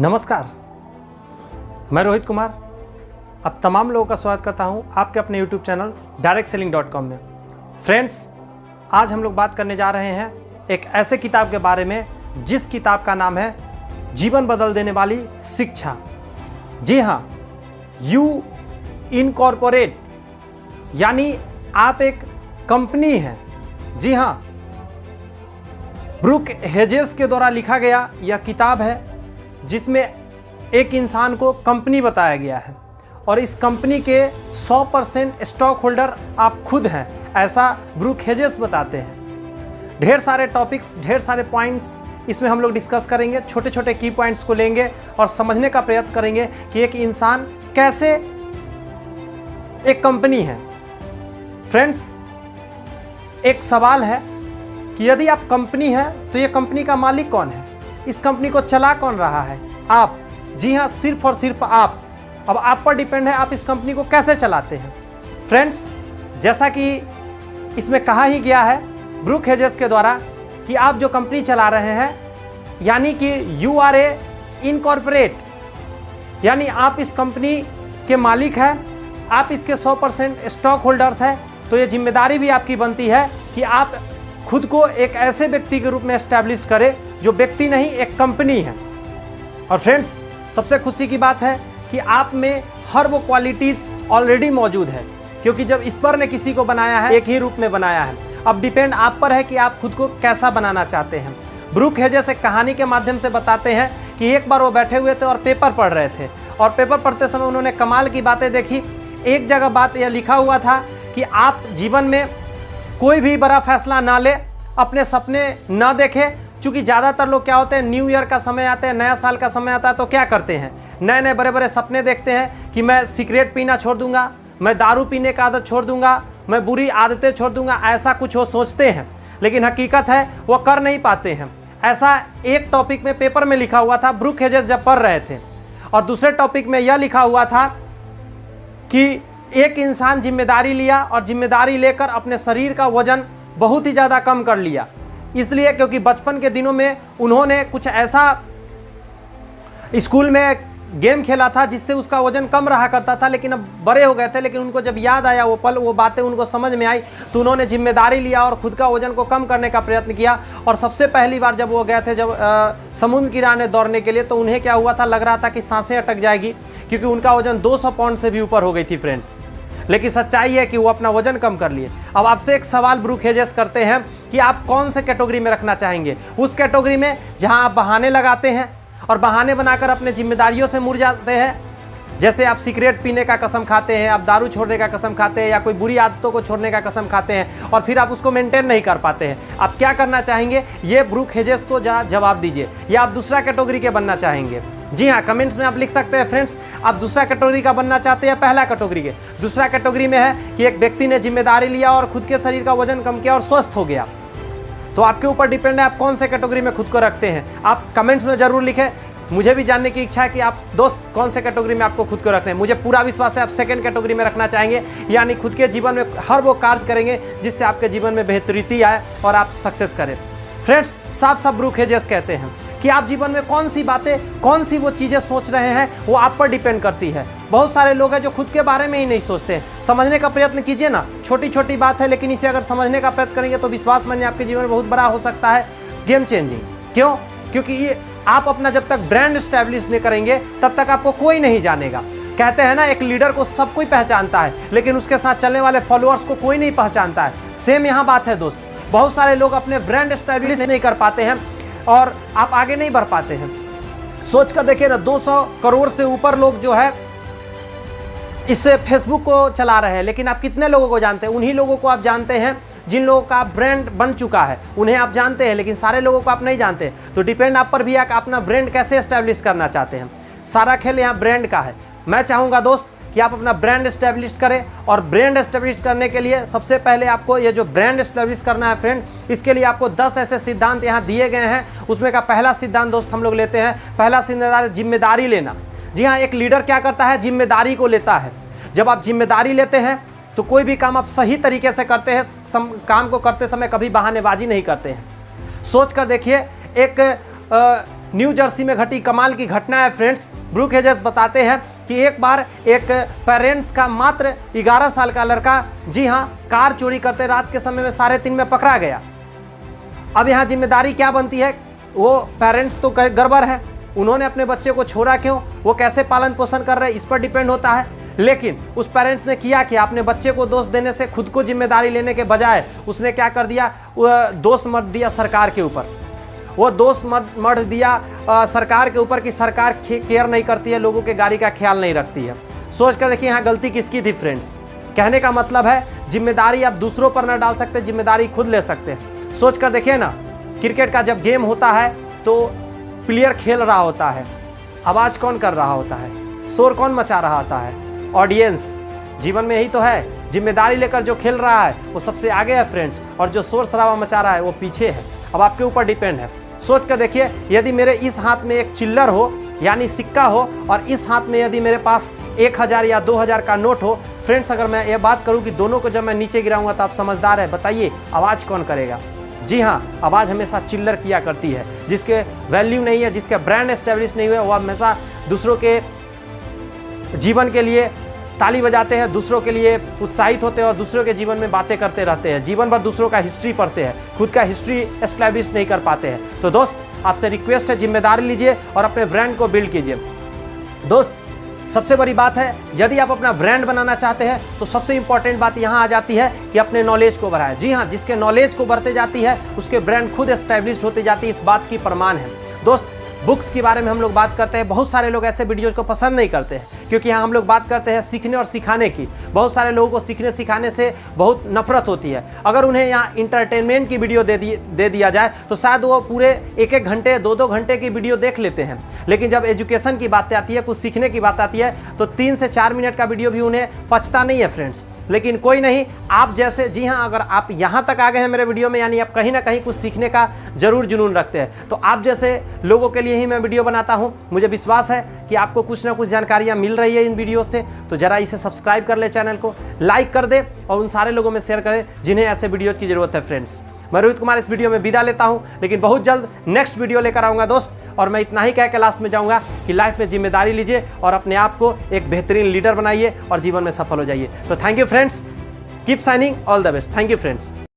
नमस्कार, मैं रोहित कुमार अब तमाम लोगों का स्वागत करता हूं आपके अपने YouTube चैनल directselling.com में। फ्रेंड्स, आज हम लोग बात करने जा रहे हैं एक ऐसे किताब के बारे में जिस किताब का नाम है जीवन बदल देने वाली शिक्षा। जी हाँ, यू इनकॉर्पोरेट, यानी आप एक कंपनी हैं। जी हाँ, ब्रूक हेजेस के द्वारा लिखा गया यह किताब है जिसमें एक इंसान को कंपनी बताया गया है और इस कंपनी के 100% स्टॉक होल्डर आप खुद हैं, ऐसा ब्रूक हेजेस बताते हैं। ढेर सारे टॉपिक्स, ढेर सारे पॉइंट्स इसमें हम लोग डिस्कस करेंगे। छोटे छोटे की पॉइंट्स को लेंगे और समझने का प्रयत्न करेंगे कि एक इंसान कैसे एक कंपनी है। फ्रेंड्स, एक सवाल है कि यदि आप कंपनी है तो ये कंपनी का मालिक कौन है? इस कंपनी को चला कौन रहा है? आप। जी हाँ, सिर्फ और सिर्फ आप। अब आप पर डिपेंड है आप इस कंपनी को कैसे चलाते हैं। फ्रेंड्स, जैसा कि इसमें कहा ही गया है ब्रूक हेजेस के द्वारा कि आप जो कंपनी चला रहे हैं, यानी कि यू आर ए इनकॉर्पोरेट, यानी आप इस कंपनी के मालिक हैं, आप इसके 100% स्टॉक होल्डर्स हैं। तो ये जिम्मेदारी भी आपकी बनती है कि आप खुद को एक ऐसे व्यक्ति के रूप में एस्टैब्लिश करें जो व्यक्ति नहीं, एक कंपनी है। और फ्रेंड्स, सबसे खुशी की बात है कि आप में हर वो क्वालिटीज़ ऑलरेडी मौजूद है, क्योंकि जब ईश्वर ने किसी को बनाया है एक ही रूप में बनाया है। अब डिपेंड आप पर है कि आप खुद को कैसा बनाना चाहते हैं। ब्रूक हेजेस एक कहानी के माध्यम से बताते हैं कि एक बार वो बैठे हुए थे और पेपर पढ़ रहे थे और पेपर पढ़ते समय उन्होंने कमाल की बातें देखी। एक जगह बात यह लिखा हुआ था कि आप जीवन में कोई भी बड़ा फैसला ना ले, अपने सपने ना देखें, क्योंकि ज़्यादातर लोग क्या होते हैं, न्यू ईयर का समय आता है, नया साल का समय आता है तो क्या करते हैं, नए नए बड़े बड़े सपने देखते हैं कि मैं सिगरेट पीना छोड़ दूंगा, मैं दारू पीने का आदत छोड़ दूंगा, मैं बुरी आदतें छोड़ दूंगा, ऐसा कुछ वो सोचते हैं। लेकिन हकीकत है वो कर नहीं पाते हैं। ऐसा एक टॉपिक में पेपर में लिखा हुआ था, ब्रूक हेजेस जब पढ़ रहे थे। और दूसरे टॉपिक में यह लिखा हुआ था कि एक इंसान जिम्मेदारी लिया और जिम्मेदारी लेकर अपने शरीर का वजन बहुत ही ज़्यादा कम कर लिया। इसलिए क्योंकि बचपन के दिनों में उन्होंने कुछ ऐसा स्कूल में गेम खेला था जिससे उसका वजन कम रहा करता था, लेकिन अब बड़े हो गए थे। लेकिन उनको जब याद आया वो पल, वो बातें उनको समझ में आई, तो उन्होंने जिम्मेदारी लिया और खुद का वजन को कम करने का प्रयत्न किया। और सबसे पहली बार जब वो गए थे जब समुद्र किनारे दौड़ने के लिए, तो उन्हें क्या हुआ था, लग रहा था कि सांसें अटक जाएगी, क्योंकि उनका वजन 200 पाउंड से भी ऊपर हो गई थी। फ्रेंड्स, लेकिन सच्चाई है कि वो अपना वजन कम कर लिए। अब आपसे एक सवाल ब्रूक हेजेस करते हैं कि आप कौन से कैटेगरी में रखना चाहेंगे? उस कैटेगरी में जहां आप बहाने लगाते हैं और बहाने बनाकर अपने जिम्मेदारियों से मुड़ जाते हैं, जैसे आप सिगरेट पीने का कसम खाते हैं, आप दारू छोड़ने का कसम खाते हैं, या कोई बुरी आदतों को छोड़ने का कसम खाते हैं और फिर आप उसको मेंटेन नहीं कर पाते हैं। आप क्या करना चाहेंगे? ये ब्रूक हेजेस को जवाब दीजिए। या आप दूसरा कैटेगरी के बनना चाहेंगे? जी हाँ, कमेंट्स में आप लिख सकते हैं। फ्रेंड्स, आप दूसरा कैटेगरी का बनना चाहते हैं या पहला कैटेगरी के? दूसरा कैटेगरी में है कि एक व्यक्ति ने जिम्मेदारी लिया और खुद के शरीर का वजन कम किया और स्वस्थ हो गया। तो आपके ऊपर डिपेंड है आप कौन से कैटेगरी में खुद को रखते हैं। आप कमेंट्स में जरूर लिखें। मुझे भी जानने की इच्छा है कि आप दोस्त कौन से कैटेगरी में आपको खुद को रखना है। मुझे पूरा विश्वास है आप सेकंड कैटेगरी में रखना चाहेंगे, यानी खुद के जीवन में हर वो कार्य करेंगे जिससे आपके जीवन में बेहतरी आए और आप सक्सेस करें। फ्रेंड्स, साफ साफ ब्रूक हेजेस कहते हैं कि आप जीवन में कौन सी बातें, कौन सी वो चीज़ें सोच रहे हैं, वो आप पर डिपेंड करती है। बहुत सारे लोग हैं जो खुद के बारे में ही नहीं सोचते। समझने का प्रयत्न कीजिए ना, छोटी छोटी बात है, लेकिन इसे अगर समझने का प्रयत्न करेंगे तो विश्वास मानिए आपके जीवन में बहुत बड़ा हो सकता है, गेम चेंजिंग। क्यों? क्योंकि ये आप अपना जब तक ब्रांड एस्टैब्लिश नहीं करेंगे तब तक आपको कोई नहीं जानेगा। कहते हैं ना, एक लीडर को सब कोई पहचानता है, लेकिन उसके साथ चलने वाले फॉलोअर्स को कोई नहीं पहचानता है। सेम यहाँ बात है दोस्त। बहुत सारे लोग अपने ब्रांड एस्टैब्लिश नहीं कर पाते हैं और आप आगे नहीं बढ़ पाते हैं। सोच कर देखिए ना, 200 करोड़ से ऊपर लोग जो है इससे फेसबुक को चला रहे हैं, लेकिन आप कितने लोगों को जानते हैं? उन्हीं लोगों को आप जानते हैं जिन लोगों का ब्रांड बन चुका है, उन्हें आप जानते हैं, लेकिन सारे लोगों को आप नहीं जानते। तो डिपेंड आप पर भी है कि अपना ब्रांड कैसे एस्टैब्लिश करना चाहते हैं। सारा खेल यहाँ ब्रांड का है। मैं चाहूँगा दोस्त कि आप अपना ब्रांड एस्टैब्लिश करें, और ब्रांड एस्टैब्लिश करने के लिए सबसे पहले आपको ये जो ब्रांड एस्टैब्लिश करना है फ्रेंड, इसके लिए आपको 10 ऐसे सिद्धांत यहाँ दिए गए हैं। उसमें का पहला सिद्धांत दोस्त हम लोग लेते हैं। पहला सिद्धांत जिम्मेदारी लेना। जी हाँ, एक लीडर क्या करता है? जिम्मेदारी को लेता है। जब आप जिम्मेदारी लेते हैं तो कोई भी काम आप सही तरीके से करते हैं। काम को करते समय कभी बहानेबाजी नहीं करते हैं। सोच कर देखिए, एक न्यू जर्सी में घटी कमाल की घटना है फ्रेंड्स। ब्रूक हेजेस बताते हैं कि एक बार एक पेरेंट्स का मात्र 11 साल का लड़का, जी हाँ, कार चोरी करते रात के समय में 3:30 में पकड़ा गया। अब यहाँ जिम्मेदारी क्या बनती है? वो पेरेंट्स तो गड़बड़ है, उन्होंने अपने बच्चे को छोड़ा क्यों, वो कैसे पालन पोषण कर रहे हैं, इस पर डिपेंड होता है। लेकिन उस पेरेंट्स ने किया कि अपने बच्चे को दोष देने से खुद को जिम्मेदारी लेने के बजाय उसने क्या कर दिया, दोष मत दिया सरकार के ऊपर। वो दोष मत दिया सरकार के ऊपर कि सरकार केयर नहीं करती है, लोगों के गाड़ी का ख्याल नहीं रखती है। सोच कर देखिए यहाँ गलती किसकी थी फ्रेंड्स। कहने का मतलब है जिम्मेदारी आप दूसरों पर न डाल सकते, जिम्मेदारी खुद ले सकते हैं। सोच कर देखिए ना, क्रिकेट का जब गेम होता है तो प्लेयर खेल रहा होता है, आवाज़ कौन कर रहा होता है, शोर कौन मचा रहा होता है, ऑडियंस। जीवन में यही तो है, जिम्मेदारी लेकर जो खेल रहा है वो सबसे आगे है फ्रेंड्स, और जो शोर शराबा मचा रहा है वो पीछे है। अब आपके ऊपर डिपेंड है। सोच कर देखिए, यदि मेरे इस हाथ में एक चिल्लर हो यानी सिक्का हो, और इस हाथ में यदि मेरे पास 1000 या 2000 का नोट हो फ्रेंड्स, अगर मैं ये बात करूँ कि दोनों को जब मैं नीचे गिराऊंगा तो आप समझदार है, बताइए आवाज़ कौन करेगा? जी हाँ, आवाज़ हमेशा चिल्लर किया करती है। जिसके वैल्यू नहीं है, जिसके ब्रांड एस्टेब्लिश नहीं हुए, वो हमेशा दूसरों के जीवन के लिए ताली बजाते हैं, दूसरों के लिए उत्साहित होते हैं और दूसरों के जीवन में बातें करते रहते हैं, जीवन भर दूसरों का हिस्ट्री पढ़ते हैं, खुद का हिस्ट्री एस्टैब्लिश नहीं कर पाते हैं। तो दोस्त, आपसे रिक्वेस्ट है, जिम्मेदारी लीजिए और अपने ब्रांड को बिल्ड कीजिए। दोस्त, सबसे बड़ी बात है, यदि आप अपना ब्रांड बनाना चाहते हैं तो सबसे इंपॉर्टेंट बात यहाँ आ जाती है कि अपने नॉलेज को बढ़ाएं। जी हाँ, जिसके नॉलेज को बढ़ते जाती है उसके ब्रांड खुद एस्टैब्लिश होती जाती है, इस बात की प्रमाण है। दोस्त, बुक्स के बारे में हम लोग बात करते हैं, बहुत सारे लोग ऐसे वीडियोज़ को पसंद नहीं करते हैं क्योंकि यहाँ हम लोग बात करते हैं सीखने और सिखाने की। बहुत सारे लोगों को सीखने सिखाने से बहुत नफरत होती है। अगर उन्हें यहाँ इंटरटेनमेंट की वीडियो दे दिया जाए तो शायद वो पूरे 1-1 घंटे 2-2 घंटे की वीडियो देख लेते हैं। लेकिन जब एजुकेशन की बात आती है, कुछ सीखने की बात आती है, तो 3 से 4 मिनट का वीडियो भी उन्हें पचता नहीं है फ्रेंड्स। लेकिन कोई नहीं, आप जैसे, जी हाँ, अगर आप यहाँ तक आ गए हैं मेरे वीडियो में, यानी आप कहीं ना कहीं कुछ सीखने का जरूर जुनून रखते हैं। तो आप जैसे लोगों के लिए ही मैं वीडियो बनाता हूँ। मुझे विश्वास है कि आपको कुछ ना कुछ जानकारियाँ मिल रही है इन वीडियो से। तो ज़रा इसे सब्सक्राइब कर ले, चैनल को लाइक कर दे और उन सारे लोगों में शेयर करें जिन्हें ऐसे वीडियोज़ की ज़रूरत है फ्रेंड्स। मैं रोहित कुमार इस वीडियो में विदा लेता हूं, लेकिन बहुत जल्द नेक्स्ट वीडियो लेकर आऊँगा दोस्त। और मैं इतना ही कह के लास्ट में जाऊँगा कि लाइफ में जिम्मेदारी लीजिए और अपने आप को एक बेहतरीन लीडर बनाइए और जीवन में सफल हो जाइए। तो thank you friends, keep signing, all the best. Thank you friends.